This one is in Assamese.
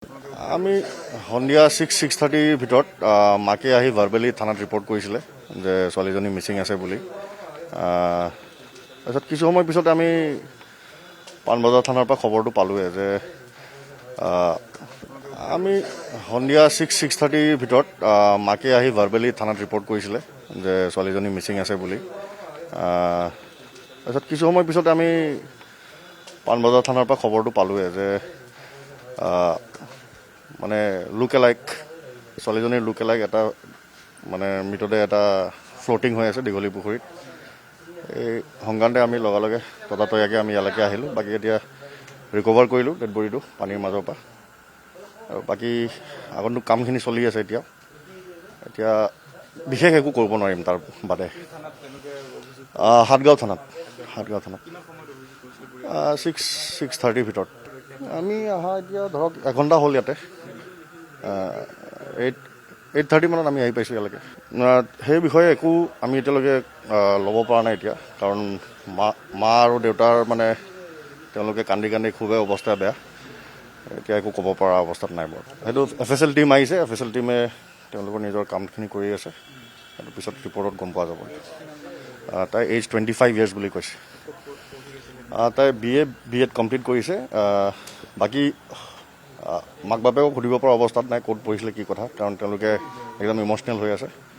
আমি সন্ধিয়া 6:30 ভিতৰত মাকে আহি ভাৰ্বেলি থানাত ৰিপৰ্ট কৰিছিলে যে ছোৱালীজনী মিচিং আছে বুলি। তাৰপিছত কিছু সময় পিছত আমি পাণবজাৰ থানাৰ পৰা খবৰটো পালোঁৱে যে আমি সন্ধিয়া 6:30 ভিতৰত মাকে আহি ভাৰ্বেলি থানাত ৰিপৰ্ট কৰিছিলে যে ছোৱালীজনী মিচিং আছে বুলি। তাৰপিছত কিছু সময় পিছত আমি পাণবজাৰ থানাৰ পৰা খবৰটো পালোঁৱে যে মানে লুক-এলাইক ছোৱালীজনীৰ লুক-এলাইক এটা মানে মৃতদেহ এটা ফ্লটিং হৈ আছে দীঘলী পুখুৰীত। এই সংক্ৰান্তে আমি লগে লগে ততাতৈয়াকৈ আমি ইয়ালৈকে আহিলোঁ। বাকী এতিয়া ৰিকভাৰ কৰিলোঁ ডেড বডিটো পানীৰ মাজৰ পৰা, আৰু বাকী আগন্তুক কামখিনি চলি আছে। এতিয়া বিশেষ একো কৰিব নোৱাৰিম তাৰ বাদে। হাটগাঁও থানাত 6:30 ভিতৰত আমি অহা এতিয়া ধৰক এঘণ্টা হ'ল ইয়াতে। 8:30 মানত আমি আহি পাইছোঁ ইয়ালৈকে। সেই বিষয়ে একো আমি এতিয়ালৈকে ল'ব পৰা নাই এতিয়া, কাৰণ মা আৰু দেউতাৰ মানে তেওঁলোকে কান্দি কান্দি খুবেই অৱস্থা বেয়া। এতিয়া একো ক'ব পৰা অৱস্থাত নাই বাৰু। সেইটো FSL টীম আহিছে, FSL টীমে তেওঁলোকৰ নিজৰ কামখিনি কৰি আছে। সেইটো পিছত ৰিপৰ্টত গম পোৱা যাব। তাই এজ 25 years বুলি কৈছে। তাই BA কমপ্লিট কৰিছে। বাকী মাক বাপেকক সুধিব পৰা অৱস্থাত নাই ক'ত পঢ়িছিলে কি কথা, কাৰণ তেওঁলোকে একদম ইম'চনেল হৈ আছে।